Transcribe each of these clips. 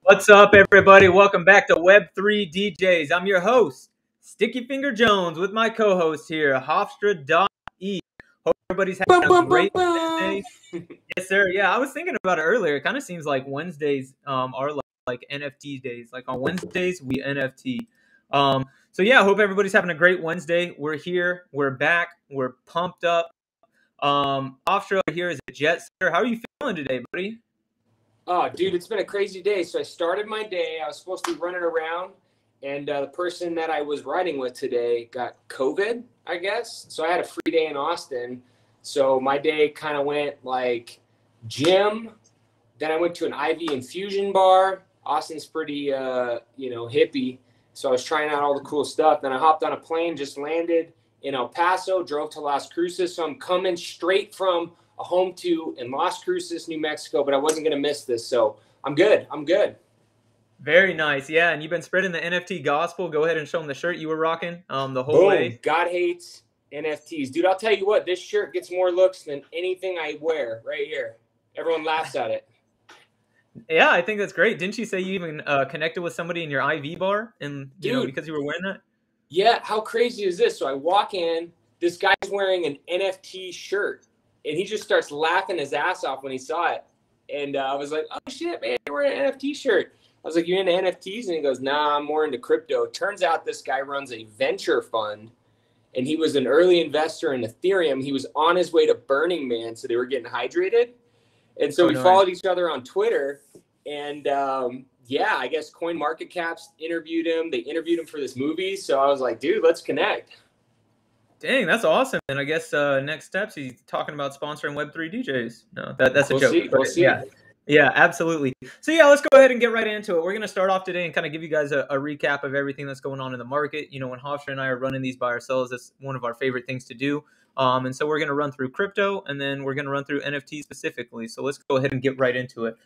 What's up, everybody? Welcome back to Web3 DJs. I'm your host, Sticky Finger Jones, with my co-host here, Hofstra.e. Hope everybody's having a great Wednesday. Yes, sir. Yeah, I was thinking about it earlier. It kind of seems like Wednesdays are like NFT days. Like on Wednesdays, we NFT. So yeah, I hope everybody's having a great Wednesday. We're here. We're back. We're pumped up. Hofstra here is a jet setter. How are you feeling today, buddy? Oh, dude, it's been a crazy day. So I started my day. I was supposed to be running around, and the person that I was riding with today got COVID, I guess. So I had a free day in Austin. So my day kind of went like gym. Then I went to an IV infusion bar. Austin's pretty, hippie. So I was trying out all the cool stuff. Then I hopped on a plane, just landed in El Paso, drove to Las Cruces. So I'm coming straight from a home to in Las Cruces, New Mexico, but I wasn't going to miss this. So I'm good. Very nice. Yeah, and you've been spreading the NFT gospel. Go ahead and show them the shirt you were rocking the whole Boom. way. God hates NFTs. Dude, I'll tell you what, this shirt gets more looks than anything I wear right here. Everyone laughs at it. Yeah, I think that's great. Didn't you say you even connected with somebody in your IV bar and because you were wearing that? Yeah, how crazy is this? So I walk in, this guy's wearing an NFT shirt. And he just starts laughing his ass off when he saw it. And I was like, oh, shit, man, you're wearing an NFT shirt. I was like, you're into NFTs? And he goes, nah, I'm more into crypto. Turns out this guy runs a venture fund. And he was an early investor in Ethereum. He was on his way to Burning Man, so they were getting hydrated. And so we followed each other on Twitter. And, I guess CoinMarketCap's interviewed him. They interviewed him for this movie. So I was like, dude, let's connect. Dang, that's awesome. And I guess next steps, he's talking about sponsoring Web3 DJs. No, that's a joke. We'll see. Yeah, absolutely. So yeah, let's go ahead and get right into it. We're going to start off today and kind of give you guys a recap of everything that's going on in the market. You know, when Hofstra and I are running these by ourselves, that's one of our favorite things to do. And so we're going to run through crypto, and then we're going to run through NFT specifically. So let's go ahead and get right into it.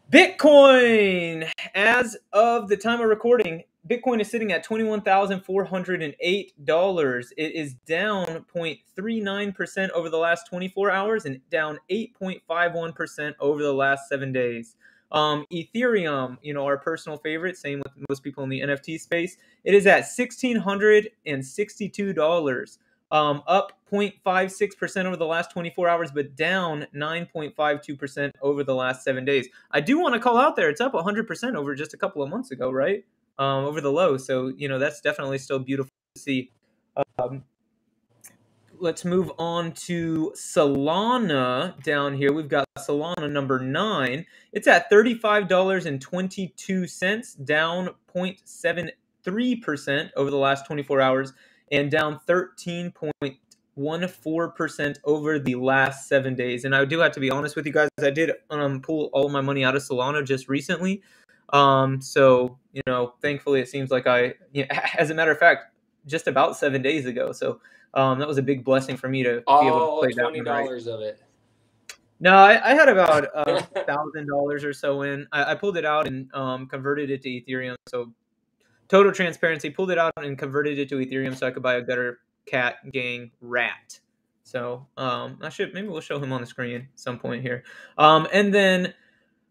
Bitcoin, as of the time of recording, Bitcoin is sitting at $21,408. It is down 0.39% over the last 24 hours and down 8.51% over the last 7 days. Ethereum, our personal favorite, same with most people in the NFT space, it is at $1,662. Up 0.56% over the last 24 hours, but down 9.52% over the last 7 days. I do want to call out there, it's up 100% over just a couple of months ago, right? Over the low. So, that's definitely still beautiful to see. Let's move on to Solana down here. We've got Solana number 9. It's at $35.22, down 0.73% over the last 24 hours. And down 13.14% over the last 7 days. And I do have to be honest with you guys, I did pull all of my money out of Solana just recently. So, thankfully it seems like as a matter of fact, just about 7 days ago. So that was a big blessing for me to be able to play that one right. $20 of it. No, I had about $1,000 or so in. I pulled it out and converted it to Ethereum. So total transparency, pulled it out and converted it to Ethereum so I could buy a gutter cat gang rat. So maybe we'll show him on the screen at some point here. And then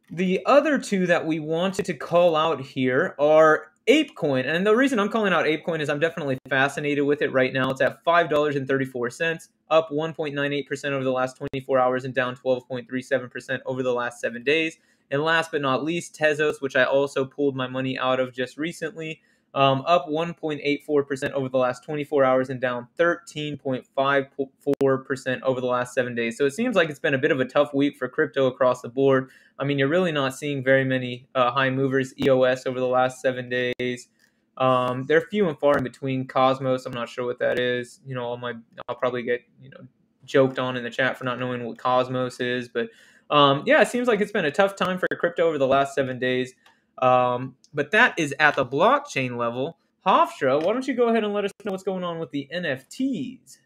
the other two that we wanted to call out here are ApeCoin. And the reason I'm calling out ApeCoin is I'm definitely fascinated with it right now. It's at $5.34, up 1.98% over the last 24 hours and down 12.37% over the last 7 days. And last but not least, Tezos, which I also pulled my money out of just recently, up 1.84% over the last 24 hours and down 13.54% over the last 7 days. So it seems like it's been a bit of a tough week for crypto across the board. I mean, you're really not seeing very many high movers. EOS over the last 7 days. They're few and far in between. Cosmos, I'm not sure what that is. I'll probably get joked on in the chat for not knowing what Cosmos is, but it seems like it's been a tough time for crypto over the last 7 days. But that is at the blockchain level. Hofstra, why don't you go ahead and let us know what's going on with the NFTs?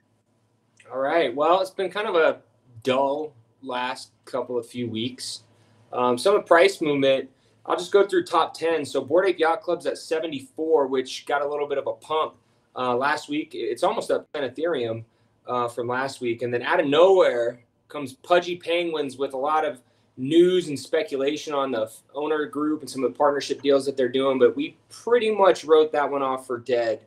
All right. Well, it's been kind of a dull last few weeks. Some price movement. I'll just go through top 10. So Bored Ape Yacht Club's at 74, which got a little bit of a pump last week. It's almost up 10 Ethereum from last week. And then out of nowhere comes Pudgy Penguins with a lot of news and speculation on the owner group and some of the partnership deals that they're doing, but we pretty much wrote that one off for dead.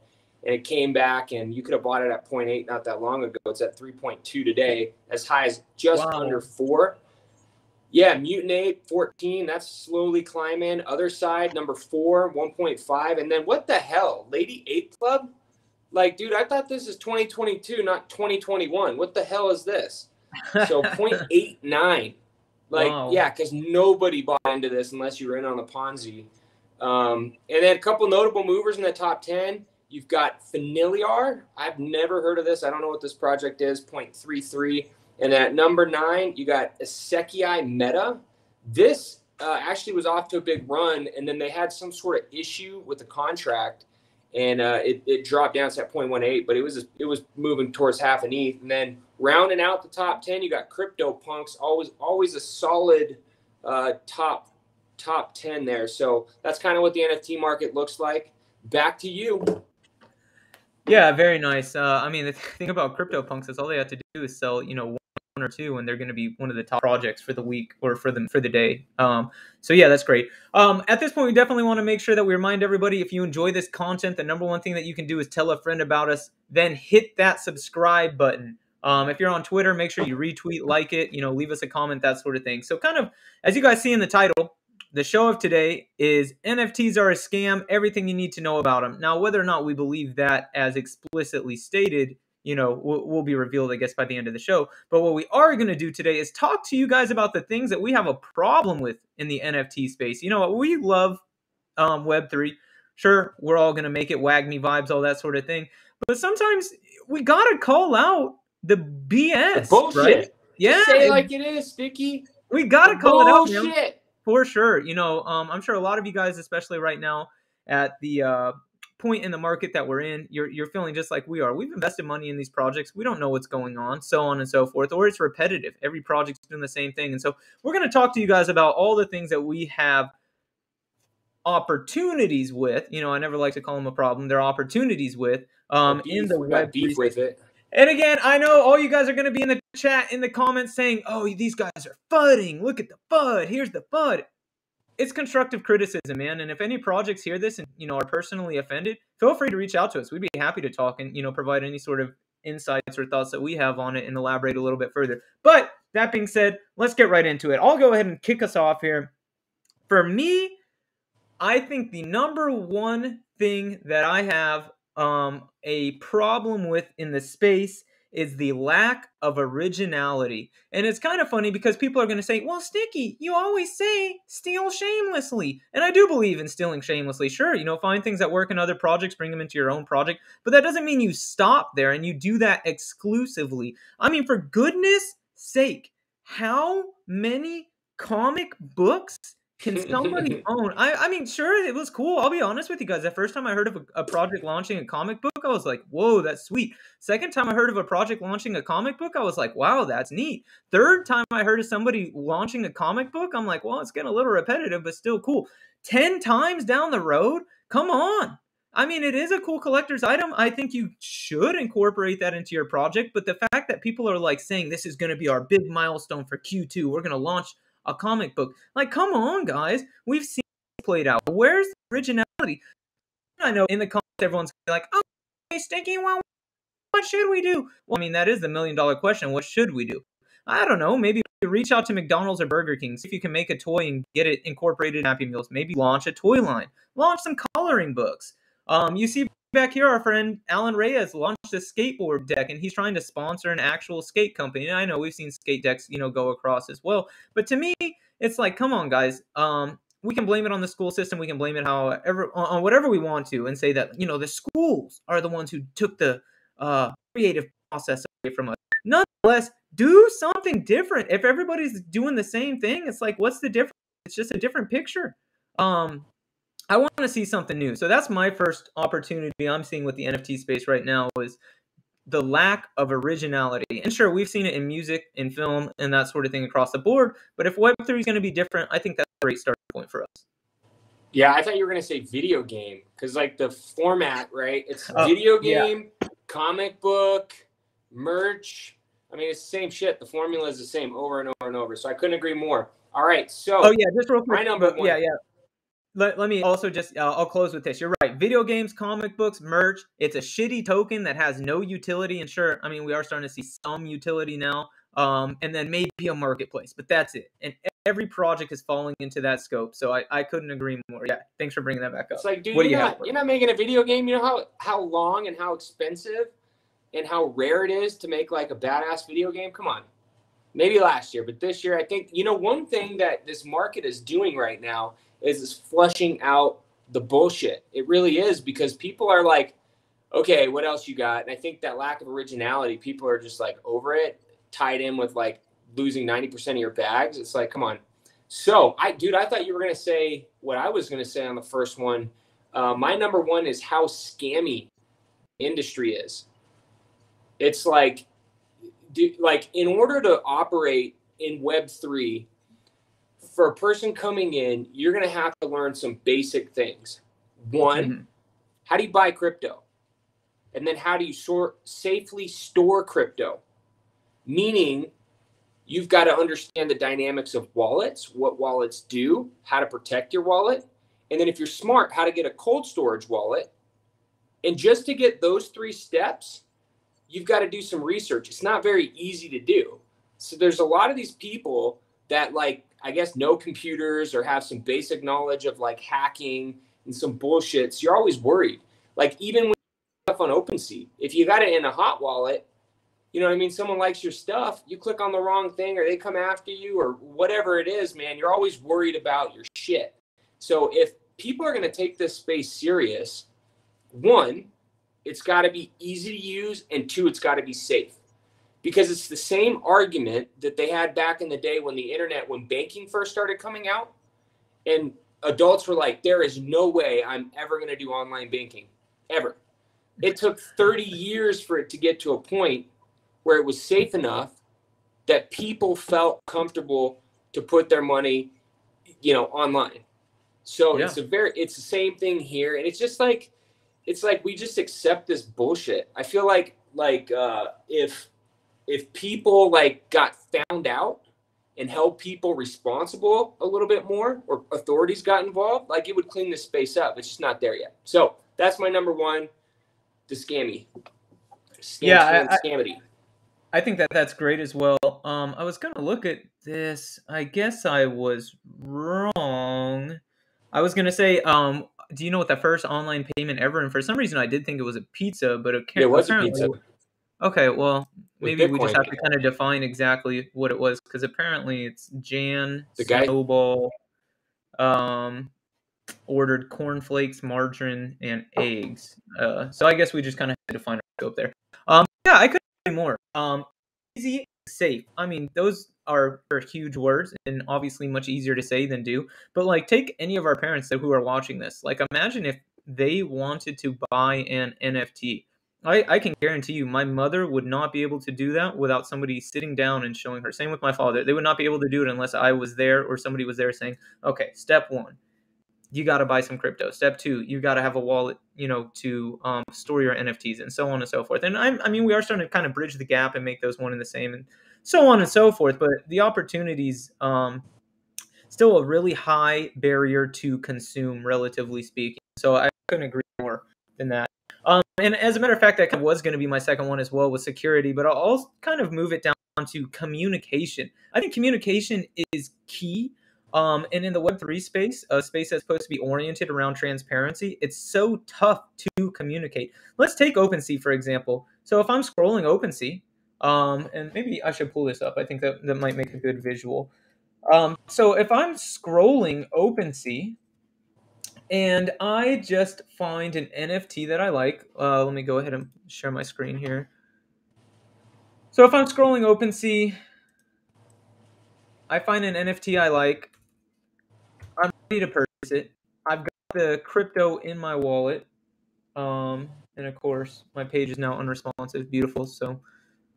And it came back, and you could have bought it at 0.8 not that long ago. It's at 3.2 today, as high as just under 4. Yeah, Mutinate 14, that's slowly climbing. Other side, number 4, 1.5. And then what the hell? Lady 8 Club? Like, dude, I thought this is 2022, not 2021. What the hell is this? So 0.89. Like, wow. Yeah, because nobody bought into this unless you were in on the Ponzi. And then a couple notable movers in the top 10. You've got Familiar. I've never heard of this. I don't know what this project is, 0.33. And at number 9, you got Isekai Meta. This actually was off to a big run, and then they had some sort of issue with the contract, and it dropped down to that 0.18, but it was moving towards half an ETH. And then rounding out the top 10, you got CryptoPunks, always a solid top 10 there. So that's kind of what the NFT market looks like. Back to you. Yeah, very nice. I mean, the thing about CryptoPunks is all they have to do is sell, one or two, and they're going to be one of the top projects for the week or for the day. So yeah, that's great. At this point, we definitely want to make sure that we remind everybody, if you enjoy this content, the number one thing that you can do is tell a friend about us, then hit that subscribe button. If you're on Twitter, make sure you retweet, like it, leave us a comment, that sort of thing. So kind of, as you guys see in the title, the show of today is NFTs are a scam, everything you need to know about them. Now, whether or not we believe that as explicitly stated, will be revealed, I guess, by the end of the show. But what we are going to do today is talk to you guys about the things that we have a problem with in the NFT space. We love Web3. Sure, we're all going to make it WAGMI vibes, all that sort of thing. But sometimes we got to call out the BS, the bullshit. Right? Yeah. Just say it like it is, Sticky. We got to call it out, man. Bullshit. For sure. I'm sure a lot of you guys, especially right now at the point in the market that we're in, you're feeling just like we are. We've invested money in these projects. We don't know what's going on, so on and so forth, or it's repetitive. Every project's doing the same thing. And so we're going to talk to you guys about all the things that we have opportunities with. I never like to call them a problem. They're opportunities with in the web. Beef with it. And again, I know all you guys are going to be in the chat, in the comments saying, oh, these guys are fudding. Look at the FUD. Here's the FUD. It's constructive criticism, man. And if any projects hear this and, are personally offended, feel free to reach out to us. We'd be happy to talk and, provide any sort of insights or thoughts that we have on it and elaborate a little bit further. But that being said, let's get right into it. I'll go ahead and kick us off here. For me, I think the number one thing that I have a problem with in the space is the lack of originality. And it's kind of funny because people are going to say, well, Sticky, you always say steal shamelessly. And I do believe in stealing shamelessly. Sure, find things that work in other projects, bring them into your own project. But that doesn't mean you stop there and you do that exclusively. I mean, for goodness sake, how many comic books can somebody own? I mean, sure, it was cool. I'll be honest with you guys. The first time I heard of a project launching a comic book, I was like, whoa, that's sweet. Second time I heard of a project launching a comic book, I was like, wow, that's neat. Third time I heard of somebody launching a comic book, I'm like, well, it's getting a little repetitive, but still cool. 10 times down the road? Come on. I mean, it is a cool collector's item. I think you should incorporate that into your project. But the fact that people are like saying this is going to be our big milestone for Q2, we're going to launch a comic book. Like, come on, guys. We've seen it played out. Where's the originality? I know in the comments, everyone's like, oh, hey, Sticky, well, what should we do? Well, I mean, that is the million-dollar question. What should we do? I don't know. Maybe reach out to McDonald's or Burger King. See if you can make a toy and get it incorporated in Happy Meals. Maybe launch a toy line. Launch some coloring books. You see back here, our friend Alan Reyes launched a skateboard deck, and he's trying to sponsor an actual skate company. And I know we've seen skate decks, go across as well. But to me, it's like, come on, guys. We can blame it on the school system. We can blame it on whatever we want to, and say that the schools are the ones who took the creative process away from us. Nonetheless, do something different. If everybody's doing the same thing, it's like, what's the difference? It's just a different picture. I want to see something new. So that's my first opportunity I'm seeing with the NFT space right now is the lack of originality. And sure, we've seen it in music, in film, and that sort of thing across the board. But if Web3 is going to be different, I think that's a great starting point for us. Yeah, I thought you were going to say video game because, like, the format, right? It's video game, comic book, merch. I mean, it's the same shit. The formula is the same over and over and over. So I couldn't agree more. All right, so Oh yeah, just real quick. my number one. Yeah. Let me also just, I'll close with this. You're right. Video games, comic books, merch. It's a shitty token that has no utility. And sure, I mean, we are starting to see some utility now. And then maybe a marketplace, but that's it. And every project is falling into that scope. So I couldn't agree more. Yeah. Thanks for bringing that back up. It's like, dude, what do you're not making a video game. You know how long and how expensive and how rare it is to make like a badass video game? Come on. Maybe last year, but this year, I think, one thing that this market is doing right now is flushing out the bullshit. It really is, because people are like, okay, what else you got? And I think that lack of originality, people are just like over it, tied in with like losing 90% of your bags. It's like, come on. So I thought you were going to say what I was going to say on the first one. My number one is how scammy industry is. It's like, in order to operate in Web3, for a person coming in, you're going to have to learn some basic things. One, how do you buy crypto? And then how do you safely store crypto? Meaning, you've got to understand the dynamics of wallets, what wallets do, how to protect your wallet. And then if you're smart, how to get a cold storage wallet. And just to get those 3 steps, you've got to do some research. It's not very easy to do. So there's a lot of these people that, like, I guess know computers or have some basic knowledge of like hacking and some bullshit. So you're always worried. Like, even when stuff on OpenSea, if you got it in a hot wallet, you know what I mean? Someone likes your stuff, you click on the wrong thing or they come after you or whatever it is, man, you're always worried about your shit. So if people are going to take this space serious, 1, it's got to be easy to use, and 2, it's got to be safe. Because it's the same argument that they had back in the day when when banking first started coming out, and adults were like, there is no way I'm ever going to do online banking, ever. It took 30 years for it to get to a point where it was safe enough that people felt comfortable to put their money, online. So yeah. It's the same thing here. And it's just like, we just accept this bullshit. I feel like if people like got found out and held people responsible a little bit more, or authorities got involved, like, it would clean this space up. It's just not there yet. So that's my number one, the scammy. Scamity. I think that's great as well. I was going to look at this. I guess I was wrong. I was going to say, do you know what the first online payment ever? And for some reason, I did think it was a pizza, but it was a pizza. Okay, well, maybe we just have to kind of define exactly what it was, because apparently it's Jan Snowball ordered cornflakes, margarine, and eggs. So I guess we just kind of have to define our scope there. Yeah, I couldn't agree more. Easy, safe. I mean, those are huge words, and obviously much easier to say than do. But like, take any of our parents who are watching this. Like, imagine if they wanted to buy an NFT. I can guarantee you my mother would not be able to do that without somebody sitting down and showing her. Same with my father. They would not be able to do it unless I was there or somebody was there saying, okay, step 1, you got to buy some crypto. Step 2, you got to have a wallet, to store your NFTs, and so on and so forth. And I mean, we are starting to kind of bridge the gap and make those one and the same, and so on and so forth. But the opportunities, still a really high barrier to consume, relatively speaking. So I couldn't agree more than that. And as a matter of fact, that was going to be my second one as well, with security, but I'll kind of move it down to communication. I think communication is key. And in the Web3 space, a space that's supposed to be oriented around transparency, it's so tough to communicate. Let's take OpenSea, for example. So if I'm scrolling OpenSea, and maybe I should pull this up. I think that might make a good visual. So if I'm scrolling OpenSea, and I just find an NFT that I like. Let me go ahead and share my screen here. So if I'm scrolling OpenSea, I find an NFT I like. I'm ready to purchase it. I've got the crypto in my wallet. And of course, my page is now unresponsive. Beautiful. So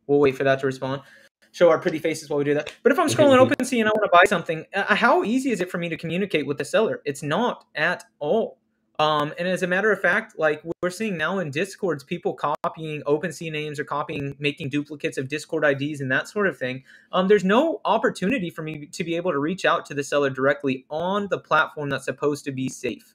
we'll wait for that to respond. Show our pretty faces while we do that. But if I'm scrolling OpenSea and I want to buy something, how easy is it for me to communicate with the seller? It's not at all. And as a matter of fact, like we're seeing now in Discords, people copying OpenSea names or making duplicates of Discord IDs and that sort of thing. There's no opportunity for me to be able to reach out to the seller directly on the platform that's supposed to be safe.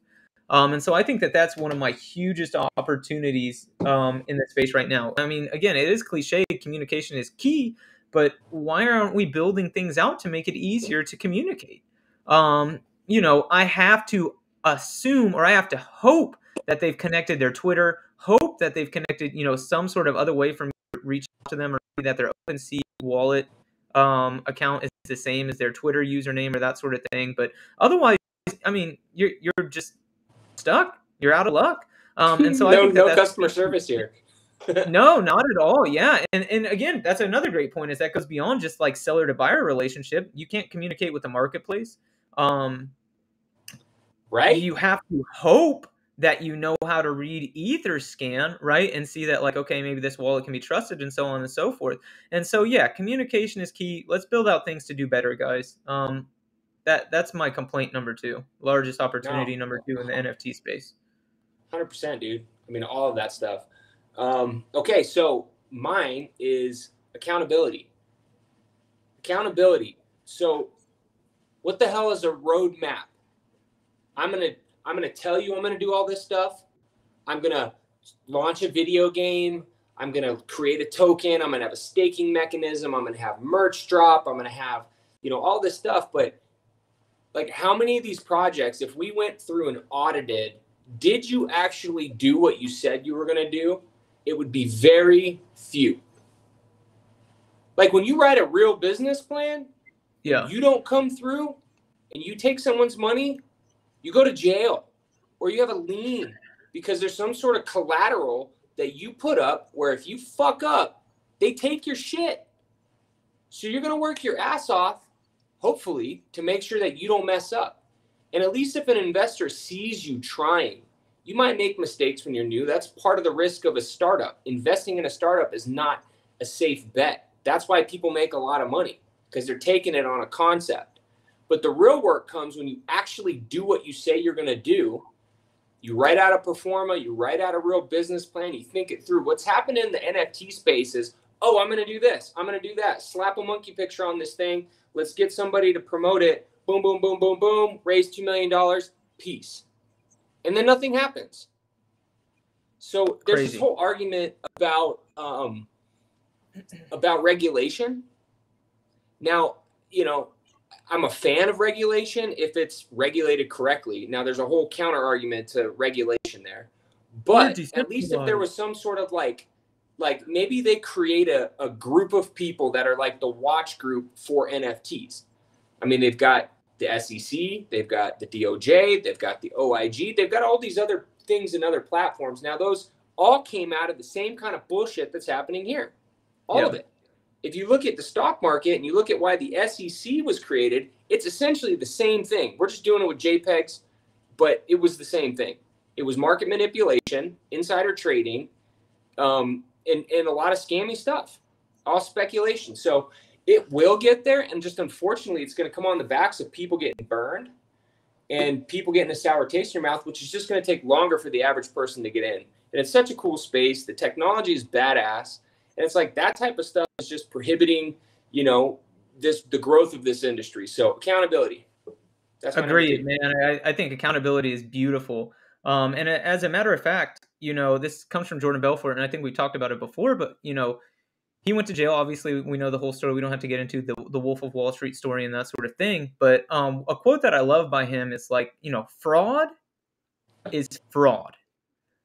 And so I think that that's one of my hugest opportunities in this space right now. I mean, again, it is cliche, communication is key, but why aren't we building things out to make it easier to communicate? I have to assume, or I have to hope that they've connected their Twitter, hope that they've connected, some sort of other way for me to reach out to them, or that their OpenSea wallet account is the same as their Twitter username or that sort of thing. But otherwise, I mean, you're just stuck. You're out of luck. And so I think no customer service here. No, not at all. Yeah. And again, that's another great point, is that goes beyond just like seller to buyer relationship. You can't communicate with the marketplace. Right. You have to hope that you know how to read Etherscan, right? And see that, like, okay, maybe this wallet can be trusted, and so on and so forth. And so, yeah, communication is key. Let's build out things to do better, guys. That's my complaint number 2. Largest opportunity number 2 in the NFT space. 100%, dude. I mean, all of that stuff. Okay, so mine is accountability. Accountability. So what the hell is a roadmap? I'm gonna tell you I'm gonna do all this stuff. I'm gonna launch a video game. I'm gonna create a token. I'm gonna have a staking mechanism. I'm gonna have merch drop. I'm gonna have, all this stuff. But like, how many of these projects, if we went through and audited, did you actually do what you said you were gonna do? It would be very few. Like, when you write a real business plan, you don't come through and you take someone's money, you go to jail, or you have a lien because there's some sort of collateral that you put up where if you fuck up, they take your shit. So you're going to work your ass off, hopefully, to make sure that you don't mess up. And at least if an investor sees you trying, you might make mistakes when you're new. That's part of the risk of a startup. Investing in a startup is not a safe bet. That's why people make a lot of money, because they're taking it on a concept. But the real work comes when you actually do what you say you're going to do. You write out a pro forma, you write out a real business plan, you think it through. What's happened in the NFT space is, oh, I'm going to do this, I'm going to do that. Slap a monkey picture on this thing. Let's get somebody to promote it. Boom, boom, boom, boom, boom. Raise $2 million. Peace. And then nothing happens. So there's this whole argument about regulation. Now, I'm a fan of regulation if it's regulated correctly. Now, there's a whole counter argument to regulation there. But at least if there was some sort of like maybe they create a group of people that are like the watch group for NFTs. I mean, they've got the SEC, they've got the DOJ, they've got the OIG, they've got all these other things and other platforms. Now, those all came out of the same kind of bullshit that's happening here. All of it. If you look at the stock market and you look at why the SEC was created, it's essentially the same thing. We're just doing it with JPEGs, but it was the same thing. It was market manipulation, insider trading, and a lot of scammy stuff, all speculation. So it will get there, and just unfortunately, it's going to come on the backs of people getting burned and people getting a sour taste in their mouth, which is just going to take longer for the average person to get in. And it's such a cool space. The technology is badass. And it's like that type of stuff is just prohibiting, the growth of this industry. So accountability. That's agreed, man. I think accountability is beautiful. And as a matter of fact, this comes from Jordan Belfort, and I think we talked about it before, but he went to jail. Obviously, we know the whole story. We don't have to get into the Wolf of Wall Street story and that sort of thing. But a quote that I love by him is like, fraud is fraud.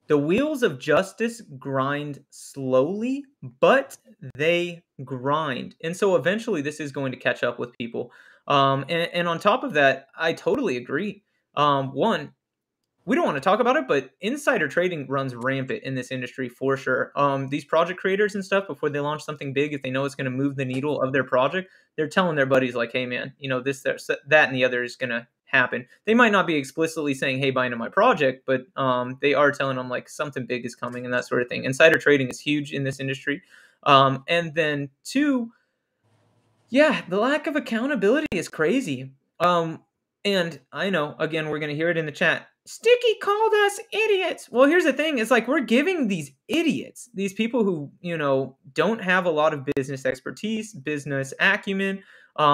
The wheels of justice grind slowly, but they grind. And so eventually this is going to catch up with people. And on top of that, I totally agree. One, we don't want to talk about it, but insider trading runs rampant in this industry for sure. These project creators and stuff, before they launch something big, if they know it's going to move the needle of their project, they're telling their buddies like, hey man, this, that, and the other is going to happen. They might not be explicitly saying, hey, buy into my project, but they are telling them like something big is coming and that sort of thing. Insider trading is huge in this industry. And then 2, the lack of accountability is crazy. And I know, again, we're going to hear it in the chat. Sticky called us idiots. Well, here's the thing. It's like we're giving these idiots, these people who, don't have a lot of business expertise, business acumen,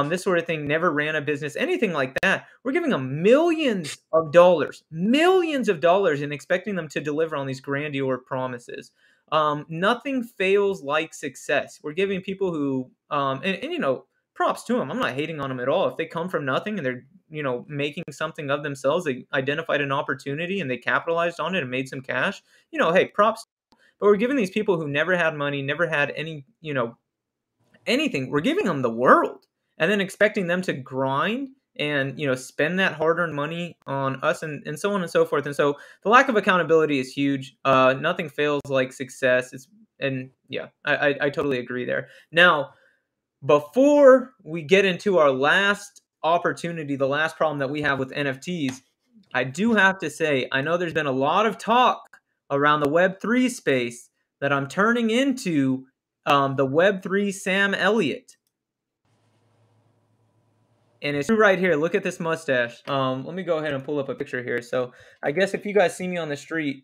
this sort of thing, never ran a business, anything like that. We're giving them millions of dollars and expecting them to deliver on these grandeur promises. Nothing fails like success. We're giving people who, props to them. I'm not hating on them at all. If they come from nothing and they're making something of themselves, they identified an opportunity and they capitalized on it and made some cash, hey, props. But we're giving these people who never had money, never had any, anything, we're giving them the world and then expecting them to grind and, spend that hard-earned money on us and so on and so forth. And so the lack of accountability is huge. Nothing fails like success. I totally agree there. Now, before we get into our last opportunity, the last problem that we have with NFTs, I do have to say, I know there's been a lot of talk around the Web3 space that I'm turning into the Web3 Sam Elliott. And it's right here. Look at this mustache. Let me go ahead and pull up a picture here. So I guess if you guys see me on the street,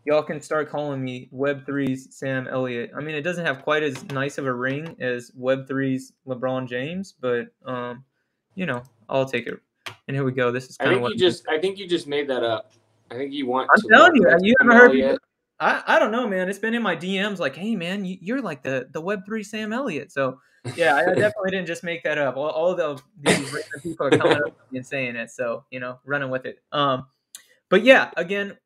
y'all can start calling me Web3's Sam Elliott. I mean, it doesn't have quite as nice of a ring as Web3's LeBron James, but I'll take it. And here we go. This is kind of what I think you just made that up. I think you want. I'm telling you, you haven't heard people. I don't know, man. It's been in my DMs like, hey, man, you're like the Web3 Sam Elliott. So yeah, I definitely didn't just make that up. All these random people are coming up and saying it. So running with it. But yeah, again,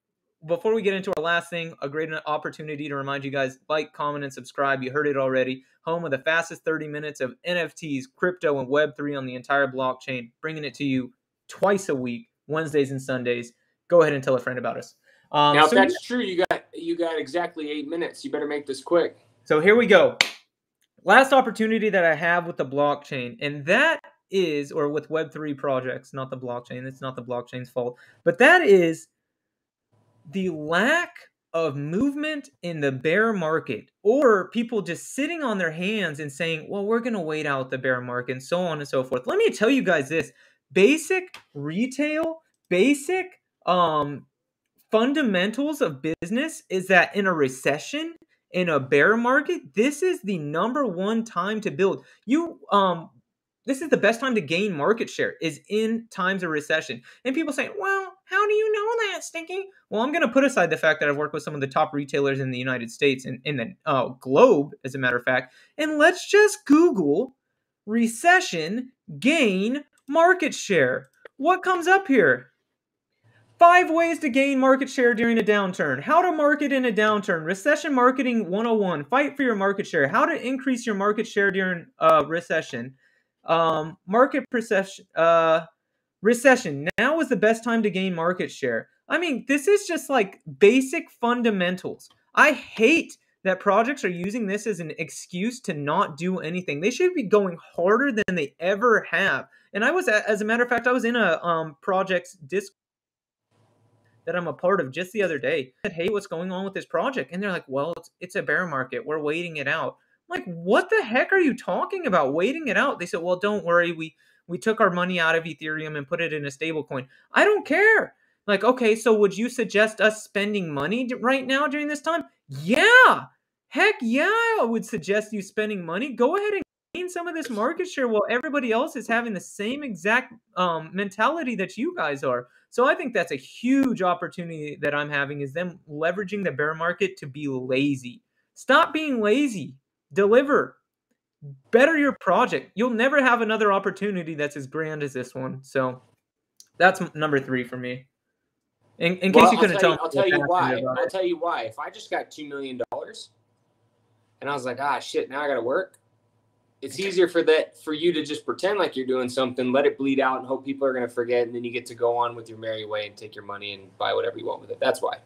before we get into our last thing, a great opportunity to remind you guys, like, comment, and subscribe. You heard it already. Home of the fastest 30 minutes of NFTs, crypto, and Web3 on the entire blockchain, bringing it to you twice a week, Wednesdays and Sundays. Go ahead and tell a friend about us. Now, if that's true, you got exactly 8 minutes. You better make this quick. So here we go. Last opportunity that I have with the blockchain, and that is, or with Web3 projects, not the blockchain. It's not the blockchain's fault, but that is the lack of movement in the bear market, or people just sitting on their hands and saying, well, we're going to wait out the bear market and so on and so forth. Let me tell you guys this. Basic retail, basic fundamentals of business is that in a recession, in a bear market, this is the number one time to build. This is the best time to gain market share, is in times of recession. And people say, well, how do you know that, Sticky? Well, I'm going to put aside the fact that I've worked with some of the top retailers in the United States and in the globe, as a matter of fact. And let's just Google recession gain market share. What comes up here? 5 ways to gain market share during a downturn. How to market in a downturn. Recession marketing 101. Fight for your market share. How to increase your market share during recession. Recession. Now is the best time to gain market share. I mean, this is just like basic fundamentals. I hate that projects are using this as an excuse to not do anything. They should be going harder than they ever have. And as a matter of fact, I was in a project's Discord that I'm a part of just the other day. I said, hey, what's going on with this project? And they're like, well, it's a bear market. We're waiting it out. I'm like, what the heck are you talking about, waiting it out? They said, well, don't worry. We took our money out of Ethereum and put it in a stable coin. I don't care. Like, okay, so would you suggest us spending money right now during this time? Yeah. Heck yeah, I would suggest you spending money. Go ahead and gain some of this market share while everybody else is having the same exact mentality that you guys are. So I think that's a huge opportunity that I'm having, is them leveraging the bear market to be lazy. Stop being lazy. Deliver. Better your project. You'll never have another opportunity that's as grand as this one. So that's number 3 for me. In case you couldn't tell, I'll tell you why. I'll tell you why. If I just got $2 million and I was like, shit, now I got to work. It's easier for you to just pretend like you're doing something, let it bleed out, and hope people are going to forget, and then you get to go on with your merry way and take your money and buy whatever you want with it. That's why.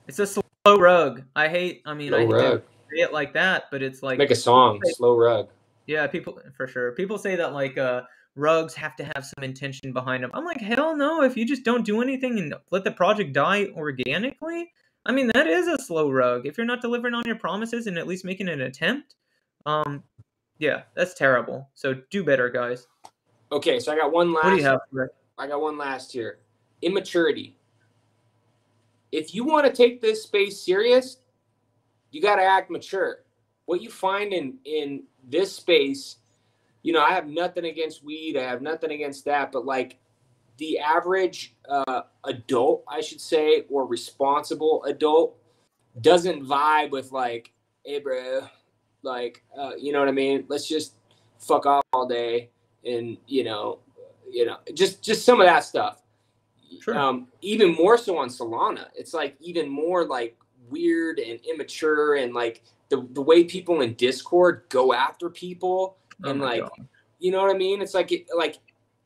It's a slow rug. I hate to say it like that, but it's like, make a song, slow rug. Yeah, people, for sure. People say that like rugs have to have some intention behind them. I'm like, hell no. If you just don't do anything and let the project die organically, I mean, that is a slow rug. If you're not delivering on your promises and at least making an attempt, yeah, that's terrible. So do better, guys. Okay, so I got one last. What do you have? I got one last here. Immaturity. if you want to take this space serious, you got to act mature. What you find in this space, you know, I have nothing against weed. I have nothing against that. But like the average adult, I should say, or responsible adult doesn't vibe with like, hey, bro, like, you know what I mean? Let's just fuck off all day. And, just some of that stuff. Sure. Even more so on Solana. It's like even more like weird and immature, and like the way people in Discord go after people, Oh and my like, God. you know what I mean? It's like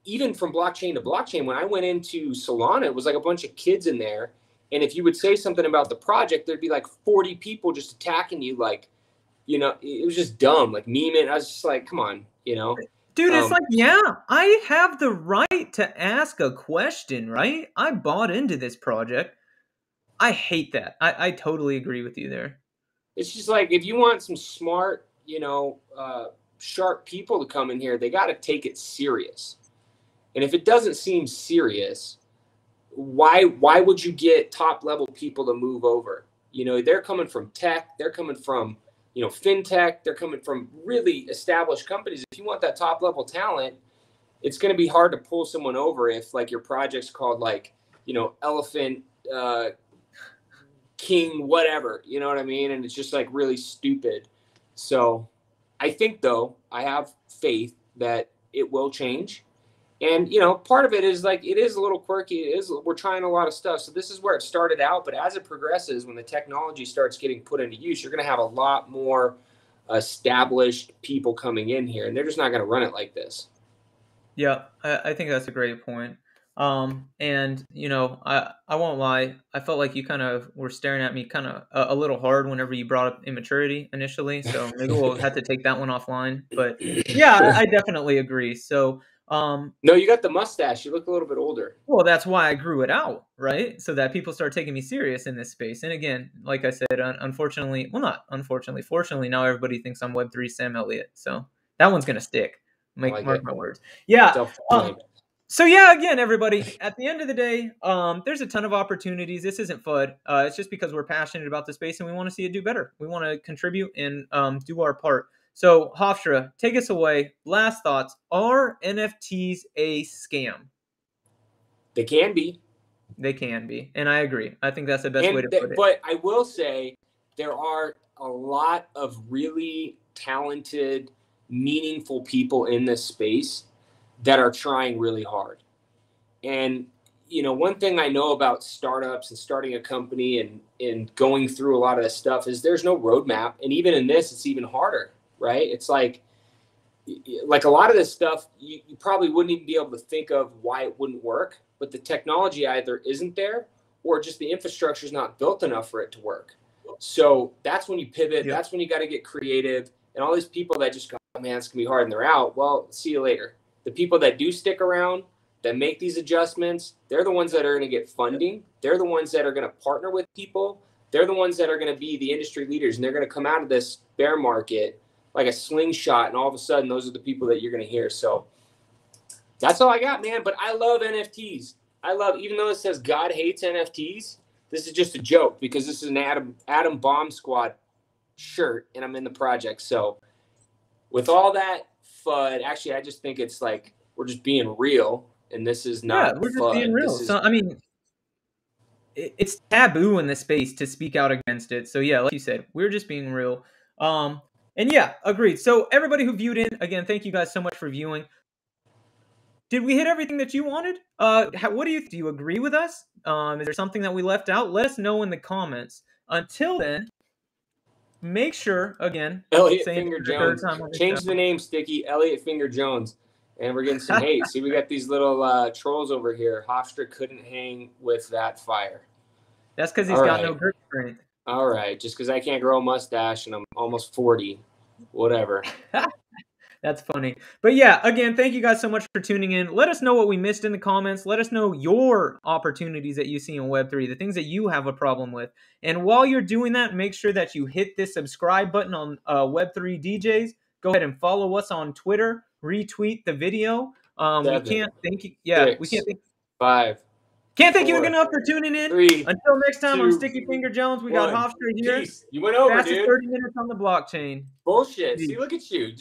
even from blockchain to blockchain, when I went into Solana, it was like a bunch of kids in there. And if you would say something about the project, there'd be like 40 people just attacking you. Like, it was just dumb, like memeing. I was just like, come on, Dude, it's like, yeah, I have the right to ask a question, right? I bought into this project. I hate that. I totally agree with you there. It's just like, if you want some smart, sharp people to come in here, they got to take it serious. And if it doesn't seem serious, why would you get top level people to move over? They're coming from tech, they're coming from, fintech, they're coming from really established companies. If you want that top level talent, it's going to be hard to pull someone over if like your project's called like, Elephant King, whatever, you know what I mean? And it's just like really stupid. So I think, though, I have faith that it will change. And, part of it is like, it is a little quirky. We're trying a lot of stuff. So this is where it started out. But as it progresses, when the technology starts getting put into use, you're going to have a lot more established people coming in here, and they're just not going to run it like this. Yeah, I think that's a great point. And I won't lie, I felt like you kind of were staring at me kind of a little hard whenever you brought up immaturity initially. So maybe we'll have to take that one offline. But yeah, I definitely agree. So no, you got the mustache. You look a little bit older. well, that's why I grew it out, right? So that people start taking me serious in this space. And again, like I said, unfortunately, well, not unfortunately, fortunately, now everybody thinks I'm Web3 Sam Elliott. So that one's gonna stick. Mark my words. Yeah. So yeah, again, everybody, at the end of the day, there's a ton of opportunities. This isn't FUD. It's just because we're passionate about the space and we want to see it do better. We want to contribute and do our part. So Hofstra, take us away. Last thoughts. Are NFTs a scam? They can be. They can be. And I agree. I think that's the best way to put it. But I will say there are a lot of really talented, meaningful people in this space that are trying really hard. And, one thing I know about startups and starting a company and going through a lot of this stuff is there's no roadmap. And even in this, it's even harder, right? It's like a lot of this stuff, you probably wouldn't even be able to think of why it wouldn't work. But the technology either isn't there or just the infrastructure is not built enough for it to work. So that's when you pivot. Yep. That's when you got to get creative. And all these people that just go, oh, man, it's going to be hard and they're out. Well, see you later. The people that do stick around, that make these adjustments, they're the ones that are going to get funding. They're the ones that are going to partner with people. They're the ones that are going to be the industry leaders. And they're going to come out of this bear market like a slingshot. And all of a sudden, those are the people that you're going to hear. So that's all I got, man. But I love NFTs. Even though it says God hates NFTs, this is just a joke because this is an Atom Bomb Squad shirt and I'm in the project. So with all that FUD, actually, I just think it's like we're just being real, and this is not. Yeah, we're just FUD. being real. So I mean, it's taboo in the space to speak out against it. So yeah, like you said, we're just being real. And yeah, agreed. So everybody who viewed in, again, thank you guys so much for viewing. Did we hit everything that you wanted? What do you agree with us? Is there something that we left out? Let us know in the comments. Until then, make sure, again, Elliott Finger Jones. Change the name, Sticky. Elliott Finger Jones. And we're getting some hate. See, we got these little trolls over here. Hofstra couldn't hang with that fire. That's because he's got no grip strength. All right. Just because I can't grow a mustache and I'm almost 40. Whatever. That's funny. But yeah, again, thank you guys so much for tuning in. Let us know what we missed in the comments. Let us know your opportunities that you see in Web3, the things that you have a problem with. And while you're doing that, make sure that you hit this subscribe button on Web3 DJs. Go ahead and follow us on Twitter. Retweet the video. 7, we can't thank you. Yeah, 6, we can't thank 5, Can't thank you 4, enough for tuning in. 3, Until next time, I'm 2, Sticky Finger Jones. We got 1. Hofstra here. Peace. You went over, Fastest dude. 30 minutes on the blockchain. Bullshit. Peace. See, look at you.